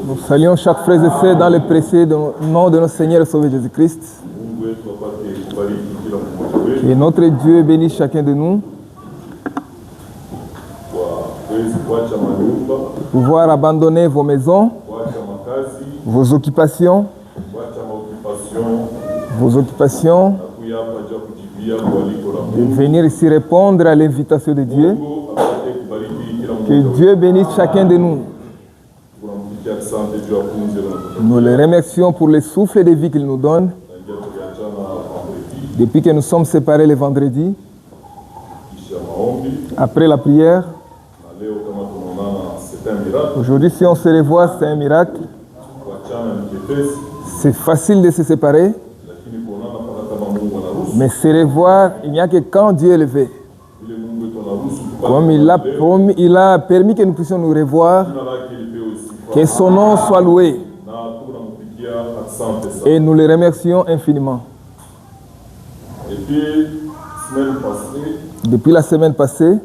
Nous saluons chaque frère et sœur dans le précieux nom de notre Seigneur et Sauveur Jésus-Christ. Que notre Dieu bénisse chacun de nous. Pouvoir abandonner vos maisons, vos occupations, de venir ici répondre à l'invitation de Dieu. Que Dieu bénisse chacun de nous. Nous les remercions pour le souffle de vie qu'il nous donne. Depuis que nous sommes séparés le vendredi, après la prière, aujourd'hui, si on se revoit, c'est un miracle. C'est facile de se séparer, mais se revoir, il n'y a que quand Dieu est levé. Comme il a permis que nous puissions nous revoir, que son nom soit loué. Et nous le remercions infiniment. Depuis la semaine passée,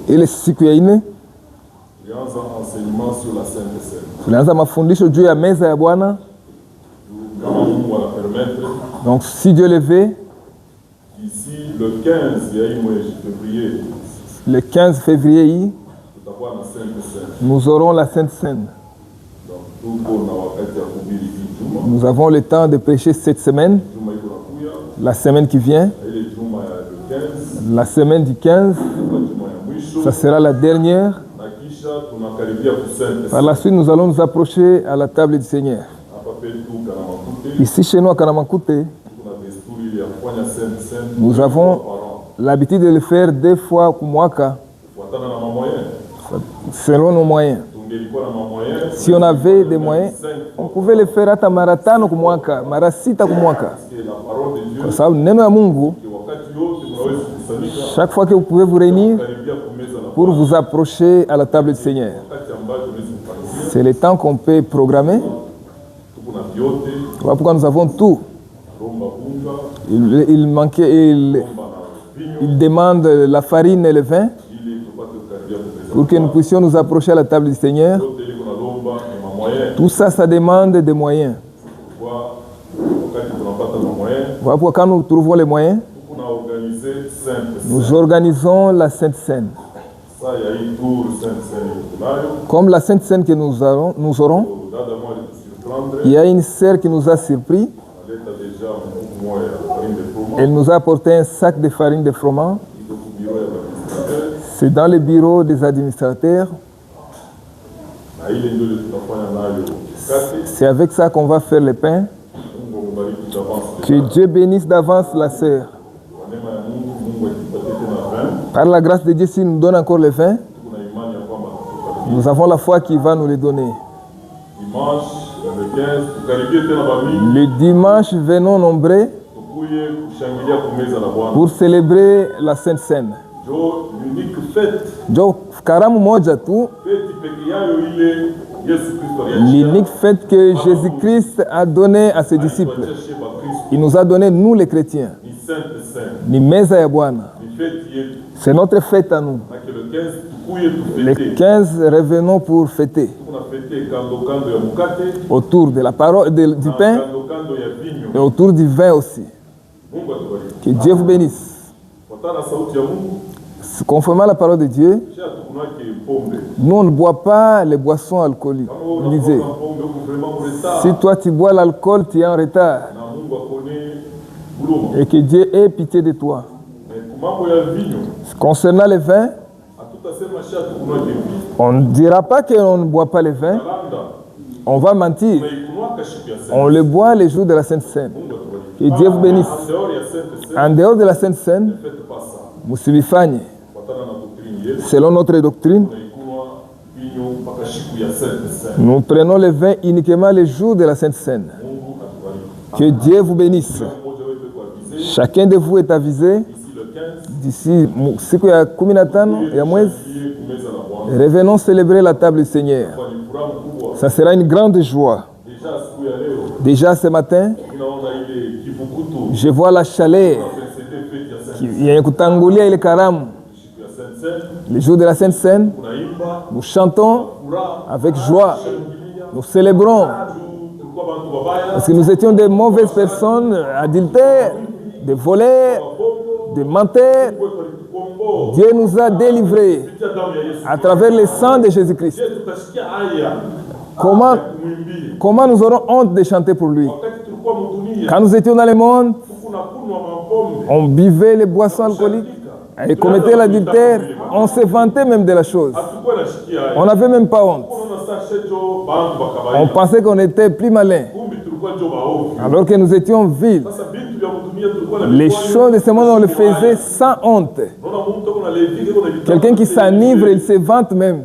ile siku ya ine tulianza mafundisho juu ya meza ya Bwana. Donc si Dieu le veut, d'ici le 15 le 15 février, nous aurons la Sainte Seine. Nous avons le temps de prêcher cette semaine, la semaine qui vient, la semaine du 15, ça sera la dernière. Par la suite, nous allons nous approcher à la table du Seigneur. Ici, chez nous, à Kanamakute, nous avons l'habitude de le faire 2 fois Kumwaka, selon nos moyens. Si on avait des moyens, on pouvait le faire à Maratano Kumwaka, Marasita Kumwaka. Kwa sababu neno ya Mungu, chaque fois que vous pouvez vous réunir pour vous approcher à la table du Seigneur. C'est le temps qu'on peut programmer. Voilà pourquoi nous avons tout. Il manquait, il demande la farine et le vin pour que nous puissions nous approcher à la table du Seigneur. Tout ça, ça demande des moyens. Voilà pourquoi quand nous trouvons les moyens, nous organisons la Sainte Seine. Comme la Sainte Seine que nous aurons, il y a une sœur qui nous a surpris. Elle nous a apporté un sac de farine de froment. C'est dans le bureau des administrateurs. C'est avec ça qu'on va faire le pain. Que Dieu bénisse d'avance la sœur. Par la grâce de Dieu, s'il nous donne encore le vin, nous avons la foi qu'il va nous le donner. Le dimanche, venons nombreux pour célébrer la Sainte Seine. Karamu moja tu, l'unique fête que Jésus-Christ a donnée à ses disciples. Il nous a donné, nous les chrétiens, ni meza ya Bwana. C'est notre fête à nous. Les 15 revenons pour fêter. Autour de la parole, du pain et autour du vin aussi. Que Dieu vous bénisse. Conformément à la parole de Dieu, nous on ne boit pas les boissons alcoolisées. Si toi tu bois l'alcool, tu es en retard. Et que Dieu ait pitié de toi. Concernant le vin, on ne dira pas qu'on ne boit pas le vin. On va mentir. On le boit les jours de la Sainte Seine. Que Dieu vous bénisse. En dehors de la Sainte Seine, musibifanye selon notre doctrine. Nous prenons le vin uniquement les jours de la Sainte Seine. Que Dieu vous bénisse. Chacun de vous est avisé d'ici siku ya 15 ya mwezi, revenons célébrer la table du Seigneur. Ça sera une grande joie. Déjà ce matin, je vois la chaleur qui est kutangulia ile karamu. Les jours de la Sainte Seine, unaimba nous chantons furaha avec joie. shangilia Nous célébrons juu tulikuwa bantu babaya parce que nous étions des mauvaises personnes, adultères, des voleurs, wabongo des menteurs. kwetu alitukomboa Dieu nous a délivrés kupitia damu ya Yesu. à travers le sang de Jésus-Christ. Je tutashikia haya Comment, kumwimbia comment nous aurons honte de chanter pour lui? wakati tulikuwa mdunia Quand nous étions dans le monde, tukunakunwa mapombe on buvait les boissons alcooliques et commettait l'adultère. On se vantait même de la chose. hatukuwa nashikia haya On n'avait même pas honte. unaona sasa jo bantu On bakabaika pensait qu'on était plus malin, kumbi tulikuwa jo baovu alors que nous étions vils. sasa vitu vya mdunia tulikuwa na Les vikwayo, choses de ce monde, on le tunashikia faisait haya. sans honte. Unaona mtu ako na levike ako na vitabu Quelqu'un qui vyote s'enivre, hivi, il se vante même,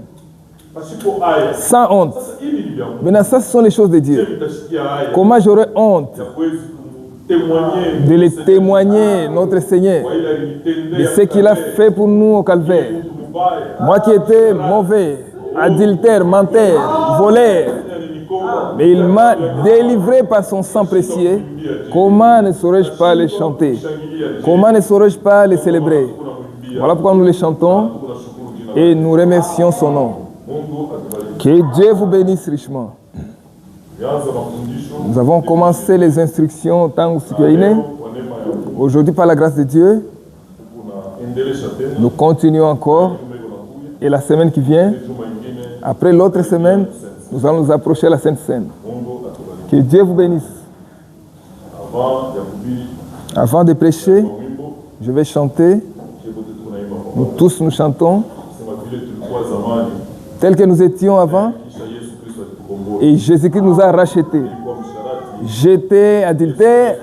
pasipo haya sans honte. sasa hivi ni vya Mungu. Maintenant, ça, ce sont les choses de Je Dieu. vitashikia haya Comment j'aurais honte ya kuwezi kumtemwanyer de les témoigner, notre Seigneur, kwa ile alinitendea de ce qu'il a fait pour nous au calvaire. mtu mbaya Moi qui étais mauvais, adultère, menteur, voleur, alinikomba mais il m'a délivré par son sang précieux. Comment ne saurais-je pas les chanter? shangilia Comment ne saurais-je pas les célébrer? kunamwimbia Voilà pourquoi nous les chantons tunashukuru jina et nous remercions son nom. Mungu atubariki. Que Dieu vous bénisse richement. Tumeanza mafundisho Nous avons commencé les instructions tangu siku ya ine. leo kwa neema ya Mungu Aujourd'hui, par la grâce de Dieu, tunaendelesha tena nous continuons encore. tume kunakuja Et la semaine qui vient, juma ingine. après l'autre semaine, nous allons nous approcher de la Sainte Seine. Mungu atubariki. Que Dieu vous bénisse. Avant ya kuhubiri Avant de prêcher, wimbo je vais chanter. kibote tunaimba Nous pamoja. tous nous chantons Sema vile tulikuwa zamani tel que nous étions avant. kisha Yesu Kristo alitukomboa. Et Jésus-Christ nous a rachetés. Kwa msharati, J'étais adultère,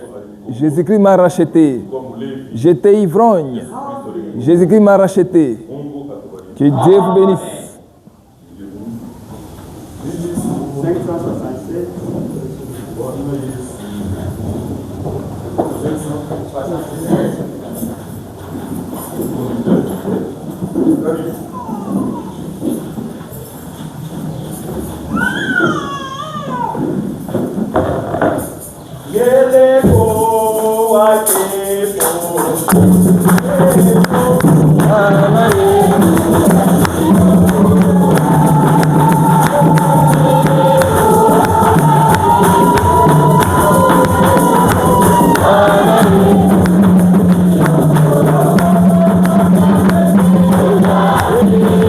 Jésus-Christ m'a racheté. kwa mlevi, J'étais ivrogne, Kristo alinikomboa. Jésus-Christ m'a racheté. Mungu atubariki. Que Dieu vous bénisse. 567. Amen.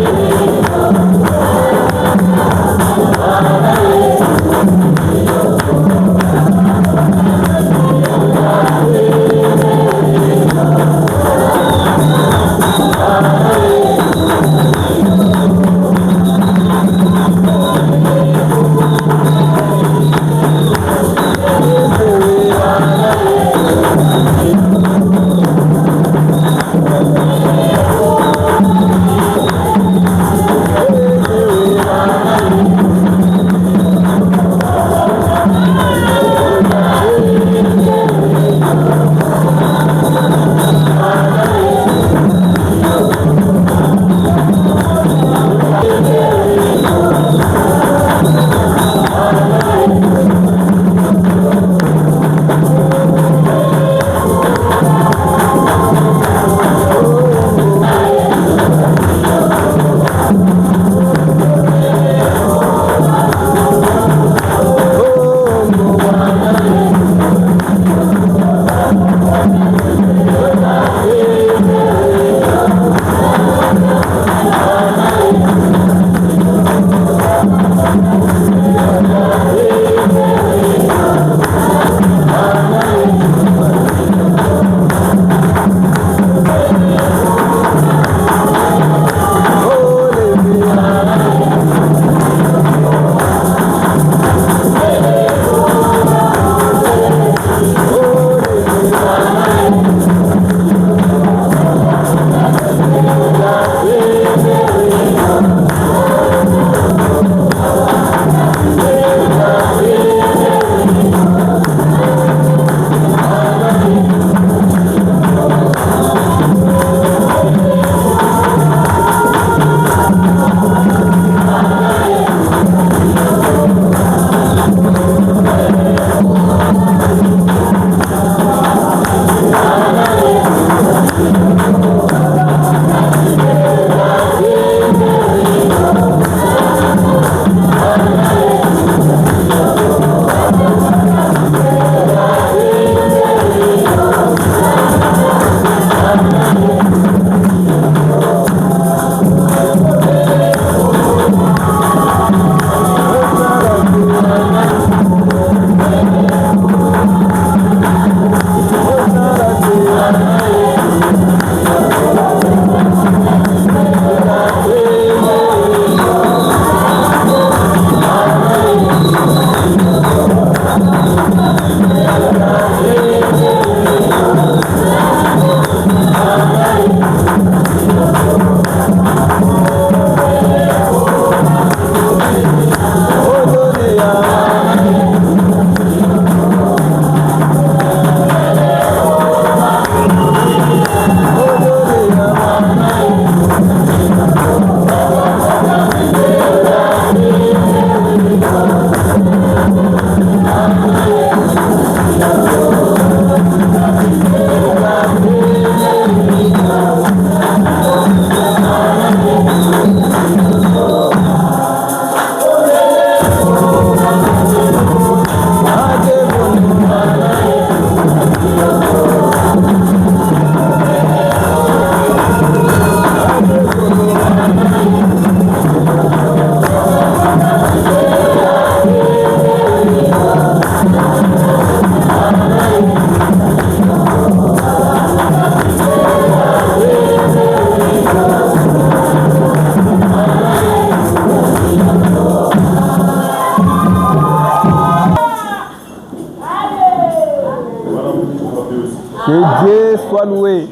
Dieu soit loué.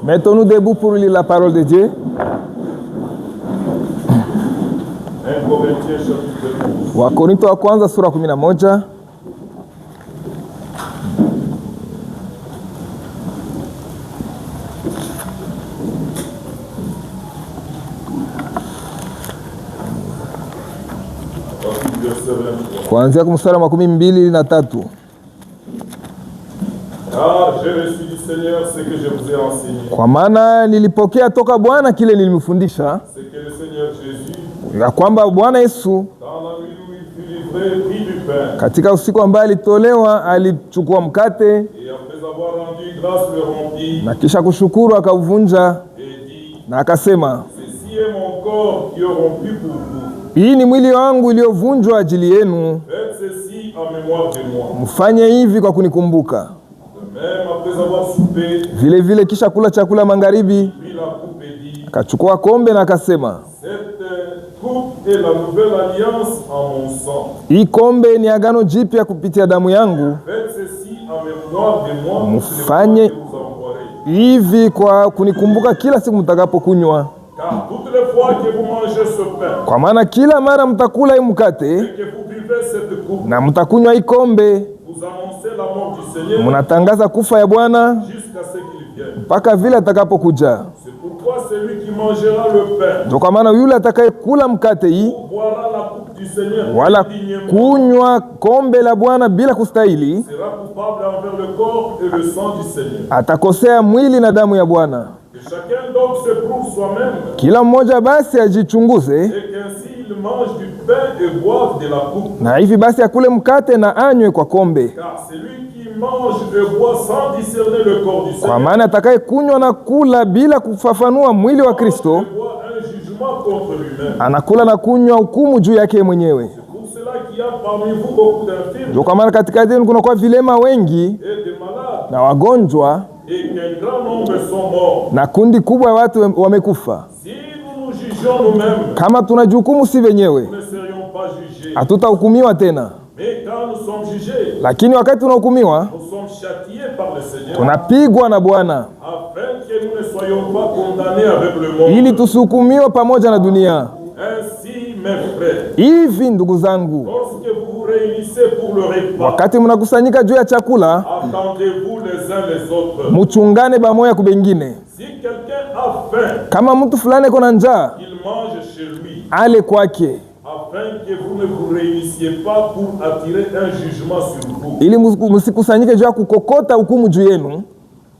Mettons-nous debout pour lire la parole de Dieu. 1 Corinthiens chapitre 11. Wakorintho wa kwanza sura 11. Kuanzia mstari wa 23. Car j'ai reçu du Seigneur ce que je vous ai enseigné. Kwa maana nilipokea toka Bwana kile nilimfundisha, C'est que le Seigneur Jésus, ya kwamba Bwana Yesu dans la nuit où il fut livré, prit du pain. katika usiku ambaye alitolewa, alichukua mkate Et après avoir rendu grâce, le rompit na kisha kushukuru akauvunja et dit, na akasema, ceci est mon corps qui est rompu pour vous. hii ni mwili wangu iliyovunjwa ajili yenu, Faites ceci en mémoire de moi. mfanye hivi kwa kunikumbuka. Même après avoir soupé, Vile vile kisha kula chakula magharibi, prit la coupe et dit, akachukua kombe na akasema, cette coupe est la nouvelle alliance en mon sang. hii kombe ni agano jipya kupitia damu yangu, Faites ceci en mémoire de moi, Mfanye- que vous envoierez. hivi kwa kunikumbuka kila siku mtakapokunywa. Car toutes les fois que vous mangez ce pain Kwa maana kila mara mtakula hii mkate et que vous buvez cette coupe, na mtakunywa hii kombe, vous annoncez la mort du Seigneur mnatangaza kufa ya Bwana jusqu'à ce qu'il vienne. mpaka vile atakapokuja. C'est pourquoi celui qui mangera le pain Ndio kwa maana yule atakayekula mkate hii ou boira la coupe du Seigneur wala indignement kunywa kombe la Bwana bila kustahili, sera coupable envers le corps et le sang du Seigneur. atakosea mwili na damu ya Bwana. Que chacun donc se prouve soi-même Kila mmoja basi ajichunguze, et qu'ainsi il mange du pain et boive de la coupe. na hivi basi akule mkate na anywe kwa kombe. Car celui qui mange et boit sans discerner le corps du Kwa Seigneur maana atakayekunywa na kula bila kufafanua mwili wa Kristo, boit un jugement contre lui-même. anakula na kunywa hukumu juu yake mwenyewe. Pour cela qu'il y a parmi vous beaucoup d'infirmes Ndio kwa maana katikati yenu kunakuwa vilema wengi et des malades, na wagonjwa et qu'un grand nombre sont morts. na kundi kubwa ya watu wamekufa. Si nous nous jugions nous-mêmes, Kama tunajihukumu si wenyewe, nous ne serions pas jugés. hatutahukumiwa tena, Mais quand nous sommes jugés, lakini wakati tunahukumiwa, nous sommes châtiés par le Seigneur, tunapigwa na Bwana afin que nous ne soyons pas condamnés avec le monde. ili tusihukumiwe pamoja na dunia. Ainsi, mes frères, Hivi ndugu zangu, lorsque vous vous réunissez pour le repas, wakati mnakusanyika juu ya chakula, attendez-vous les uns les autres. muchungane bamoya kubengine. Si quelqu'un a faim, Kama mtu fulani kuna njaa, qu'il mange chez lui, ale kwake, afin que vous ne vous réunissiez pas pour attirer un jugement sur vous. ili msikusanyike juu ya kukokota hukumu juu yenu.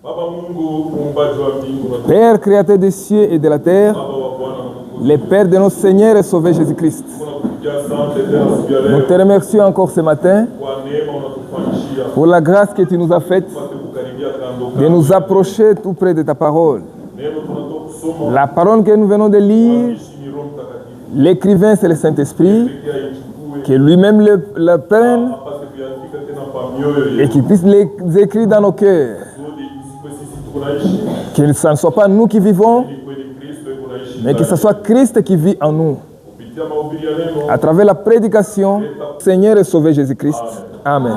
Baba Mungu, muumbaji wa mbingu na Père créateur des cieux et de la terre, Baba wa Bwana Mungu, le Père de notre Seigneur et Sauveur Jésus-Christ, tunakupigia asante tena siku ya nous leo te remercions encore ce matin kwa neema unatufanyishia pour la grâce que tu nous as faite tupate kukaribia kando de nous approcher tout près de ta parole. neno tunatoka kusoma La parole que nous venons de lire, ishi ni Roho Mtakatifu l'écrivain c'est le Saint-Esprit, pekee aichukue que lui-même le prenne apate kuyaandika tena kwa mioyo et yetu qu'il puisse les écrire dans nos cœurs. kusudi isikwe sisi tunaishi Que ce ne soit pas nous qui vivons, ili kweli Kristo yuko naishi mais que ce soit Christ qui vit en nous. kupitia mahubiri ya neno. À travers la prédication, Seigneur et Sauveur Jésus-Christ. Amen.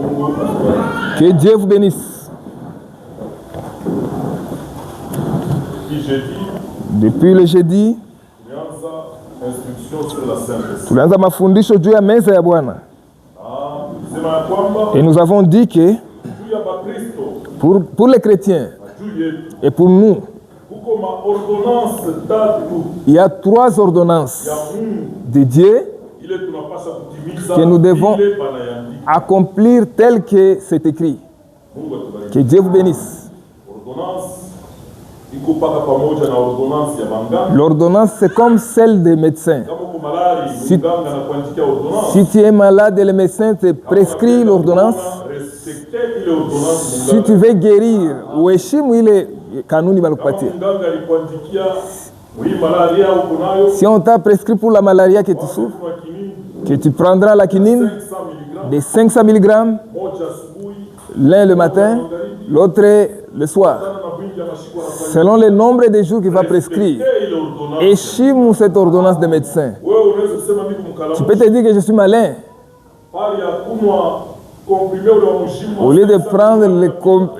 Mungu atubariki. Que Dieu vous bénisse. Hii jeudi Depuis le jeudi, tumeanza instruction sur la Sainte. tulianza mafundisho juu ya meza ya Bwana. Tulisema ya kwamba Et nous avons dit que juu ya Bakristo pour les chrétiens na juu yetu et pour nous, kuko maordonance tatu il y a 3 ordonnances ya Mungu de Dieu ile tunapasha kutimiza Que nous devons- ile banayaandika. accomplir tel que c'est écrit. Mungu atubariki. Que Dieu vous bénisse. Ordonance iko paka pamoja na ordonance ya banganga. L'ordonnance, c'est comme celle des médecins. Kama uko malari, mganga anakuandikia ordonance. Si tu es malade et le médecin te prescrit l'ordonnance, Respecte ile ordonance si tu mganga. veux guérir, uheshimu ile kanuni Kama balikupatia. mganga alikuandikia hii malaria uko nayo, Si on t'a prescrit pour la malaria que tu souffres, kwa kinini que tu prendras la quinine 500 mg de 500 mg, moja asubuhi, l'un le matin, l'autre le soir, sana na wingi ya mashiko anafanya. selon le nombre de jours qu'il va prescrire. Respecte ile ordonance. Heshimu cette ordonnance de médecin. Wewe unaweza kusema mimi Tu mkalamu peux te dire que je suis malin, pale ya kunwa comprimé ule wa mshimo Au lieu de prendre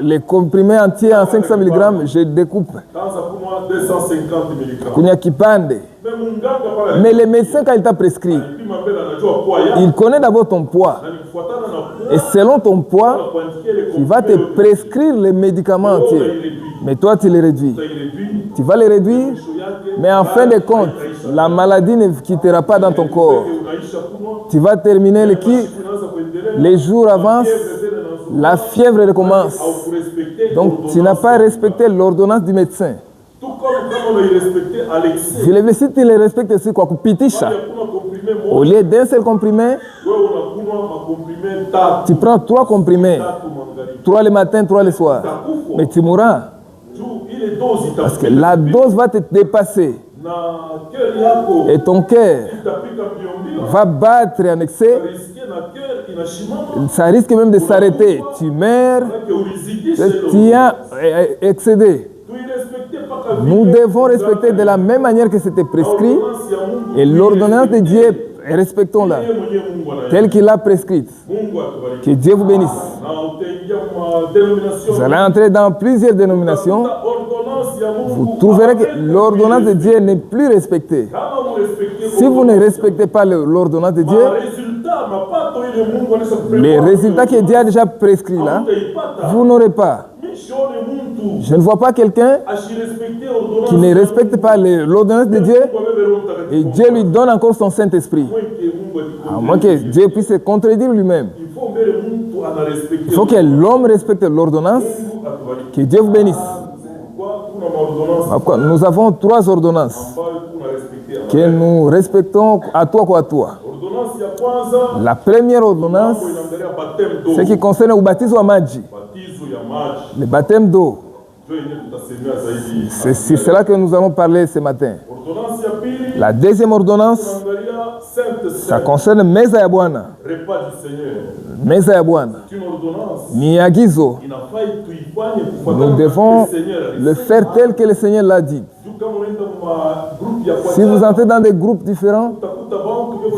les comprimés entiers en 500 mg, je découpe. tanza kunwa 250 mg. Kunya kipande. Mais munganga pala Mais le médecin, quand il t'a prescrit, alipima mbele anajua poa ya il connaît d'abord ton poids. na nifuatana na poa Et selon ton poids, kuandikia ile il va te prescrire les médicaments entiers. Mais toi, tu les réduis. Tu vas les réduire, mais en fin de compte, la maladie ne quittera pas dans ton corps. Tu vas terminer les jours avancent, la fièvre recommence. Donc, tu n'as pas respecté l'ordonnance du médecin. Si tu les respectes, c'est quoi? Kupitisha. Au lieu d'un seul comprimé, tu prends 3 comprimés. 3 le matin, 3 le soir. Mais tu mourras. Parce que la dose va te dépasser. Et ton cœur va battre en excès. Ça risque même de s'arrêter. Tu meurs. Tu as excédé. Nous devons respecter de la même manière que c'était prescrit. Et l'ordonnance de Dieu, respectons-la. Telle qu'il l'a prescrite. Que Dieu vous bénisse. Vous allez entrer dans plusieurs dénominations. Vous trouverez que l'ordonnance de Dieu n'est plus respectée. Si vous ne respectez pas l'ordonnance de Dieu, les résultats que Dieu a déjà prescrits là, vous n'aurez pas. Je ne vois pas quelqu'un qui ne respecte pas l'ordonnance de Dieu et Dieu lui donne encore son Saint-Esprit. À moins que Dieu puisse se contredire lui-même. Il faut que l'homme respecte l'ordonnance. Que Dieu vous bénisse. Nous avons 3 ordonnances que nous respectons à toi ou à toi. La première ordonnance, c'est qui concerne le baptême à Maji. Le baptême d'eau. C'est sur cela que nous allons parler ce matin. La deuxième ordonnance, ça concerne Meza ya Bwana. Meza ya Bwana. Ni agizo. Nous devons le faire tel que le Seigneur l'a dit. Si vous entrez dans des groupes différents,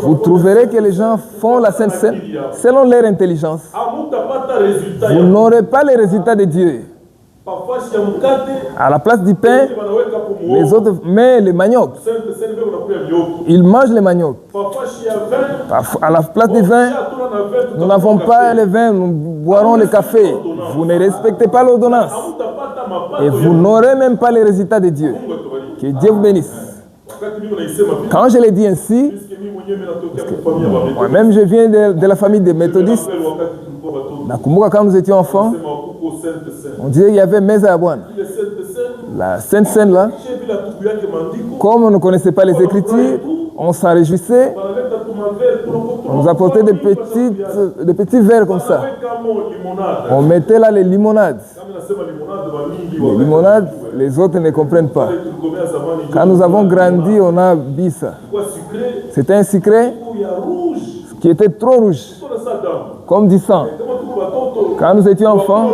vous trouverez que les gens font la Sainte Seine selon leur intelligence. Vous n'aurez pas les résultats de Dieu. À la place du pain, les autres mettent le manioc. Ils mangent le manioc. À la place du vin, nous n'avons pas le vin, nous boirons le café. Vous ne respectez pas l'ordonnance. Et vous n'aurez même pas les résultats de Dieu. Que Dieu vous bénisse. Quand je l'ai dit ainsi, moi-même je viens de la famille des méthodistes. Quand nous étions enfants, on disait qu'il y avait Meza ya Bwana. La Sainte Seine là, comme on ne connaissait pas les Écritures, on s'en réjouissait. On nous apportait des petits verres comme ça. On mettait là les limonades. Les limonades, les autres ne comprennent pas. Quand nous avons grandi, on a bu ça. C'était un secret qui était trop rouge, comme du sang. Quand nous étions enfants,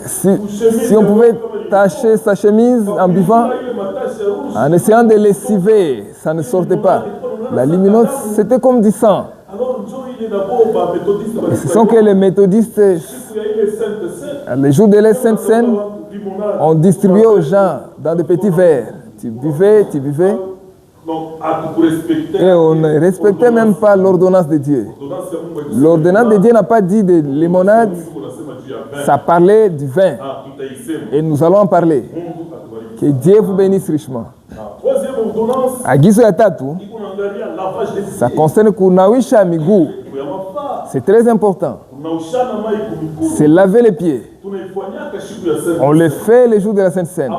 si on pouvait tacher sa chemise en buvant, en essayant de lessiver, ça ne sortait pas. La limonade, c'était comme du sang. Et ce sont que les méthodistes, les jours de la Sainte Seine, on distribuait aux gens dans des petits verres. Tu buvais. Et on ne respectait même pas l'ordonnance de Dieu. L'ordonnance de Dieu n'a pas dit de limonade, ça parlait du vin. Et nous allons en parler. Que Dieu vous bénisse richement. Agizo ya tatu, ça concerne kunawisha miguu. C'est très important. C'est laver les pieds. On le fait les jours de la Sainte Seine.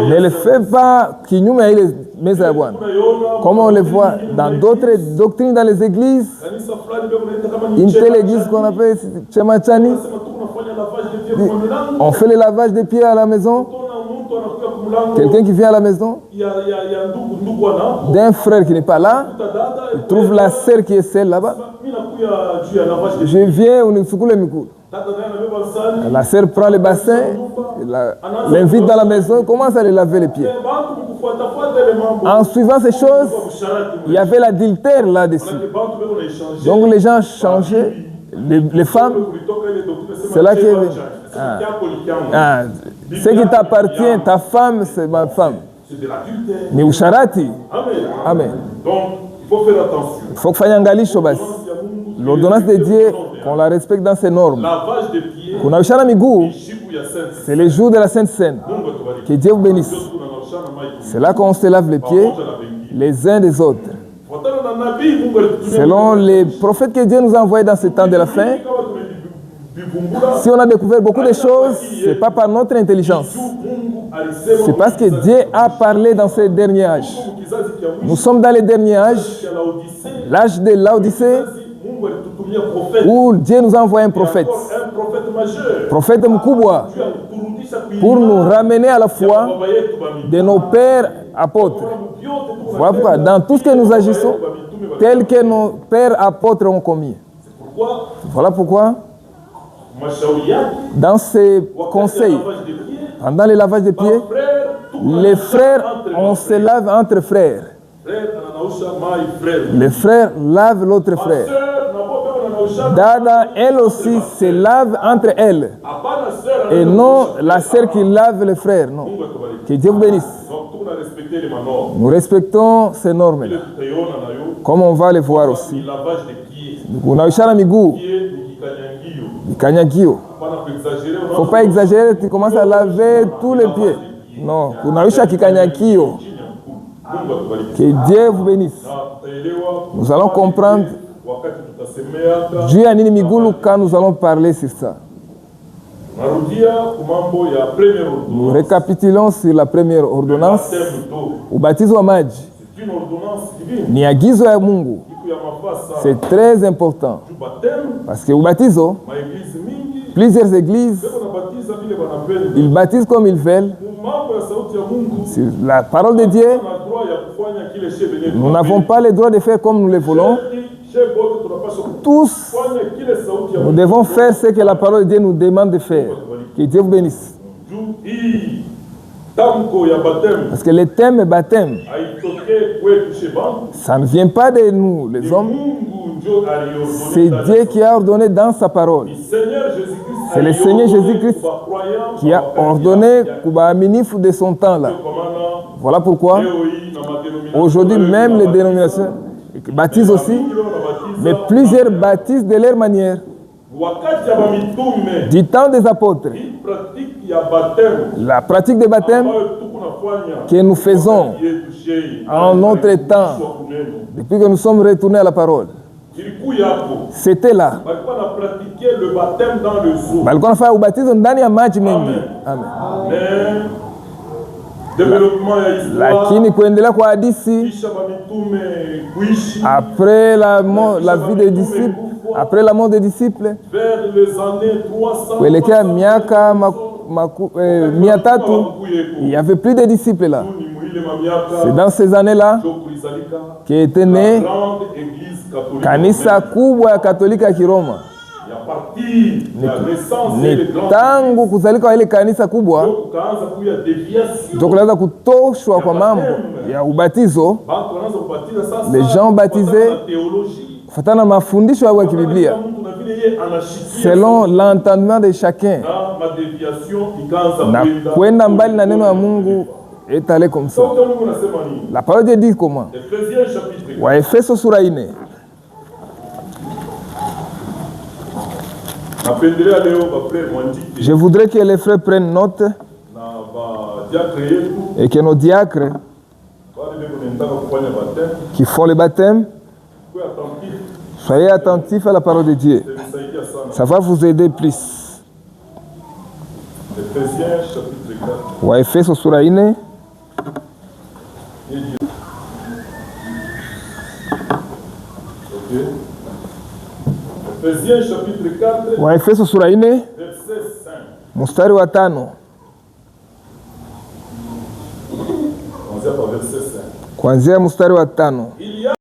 Ne le fait pas kinyume ya ile Meza ya Bwana. Comme on le voit dans d'autres doctrines dans les églises, une telle église qu'on appelle Chemachani, on fait le lavage des pieds à la maison. Quelqu'un qui vient à la maison d'un frère qui n'est pas là, il trouve la sœur qui est celle là-bas. Je viens, on est sous le micro. La sœur prend le bassin, l'invite dans la maison, commence à lui laver les pieds. En suivant ces choses, il y avait l'adultère là-dessus. Donc les gens changeaient, les femmes, c'est là qui est venu. Ce qui t'appartient, ta femme, c'est ma femme. Mais usharati. Amen. Donc, il faut faire attention. Il faut faire angalisho basi. L'ordonnance de Dieu, qu'on la respecte dans ses normes. Lavage de pieds, Kunawishana miguu, c'est le jour de la Sainte Seine. Que Dieu vous bénisse. C'est là qu'on se lave les pieds les uns des autres. Selon les prophètes que Dieu nous a envoyés dans ce temps de la fin, si on a découvert beaucoup de choses, ce n'est pas par notre intelligence. C'est parce que Dieu a parlé dans ces derniers âges. Nous sommes dans les derniers âges, l'âge de l'Odyssée, où Dieu nous a envoyé un prophète. Prophète Mkubwa, pour nous ramener à la foi de nos pères apôtres. Voilà pourquoi, dans tout ce que nous agissons, tel que nos pères apôtres ont commis. Voilà pourquoi, dans ces conseils, pendant le lavage des pieds, les frères, on se lave entre frères. Les frères lavent l'autre frère. Dada, elle aussi, se lave entre elles. Et non la sœur qui lave les frères. Non. Que Dieu vous bénisse. Nous respectons ces normes-là. Comme on va les voir aussi. Unawishana miguu. Kanyagio. Il ne faut pas exagérer, tu commences à laver tous les pieds. Non, unawisha kikanyagio. Que Dieu vous bénisse. Nous allons comprendre Dieu a nini migulu quand nous allons parler sur ça. Nous récapitulons sur la première ordonnance. Ubatizo wa maji ni agizo ya Mungu. C'est très important. Parce que ubatizo, plusieurs églises, ils baptisent comme ils veulent. C'est la parole de Dieu. Nous n'avons pas le droit de faire comme nous le voulons. Tous, nous devons faire ce que la parole de Dieu nous demande de faire. Que Dieu vous bénisse. Parce que le thème baptême, ça ne vient pas de nous, les hommes. C'est Dieu qui a ordonné dans sa parole. C'est le Seigneur Jésus-Christ qui a ordonné de son temps là. Voilà pourquoi aujourd'hui même les dénominations baptisent aussi, mais plusieurs baptisent de leur manière. Du temps des apôtres, la pratique des baptêmes que nous faisons en notre temps, depuis que nous sommes retournés à la parole, c'était là. Balikuwa nafanya ubatizo ndani ya maji mengi. Amen. Lakini kuendelea kwa hadithi après la vie des disciples, après la mort des disciples, kuelekea miaka 300, il n'y avait plus de disciples là. C'est dans ces années-là qu'était née kanisa kubwa ya Katolika ya Kiroma. Ni tangu kuzalika kwa ile kanisa kubwa ndio kuanza kutoshwa kwa mambo ya ubatizo. Les gens baptisés fatana mafundisho ya kibiblia selon l'entendement de chacun, na kwenda mbali na neno la Mungu est allé comme ça. La parole de Dieu dit comment? Wa Efeso sura 4. Je voudrais que les frères prennent note et que nos diacres qui font le baptême, soyez attentifs à la parole de Dieu. Ça va vous aider plus. Wa Efeso sura 4. Wa Efeso sura 4 mstari wa 5. commencer par verset 5. kuanzia mstari wa 5. Il y a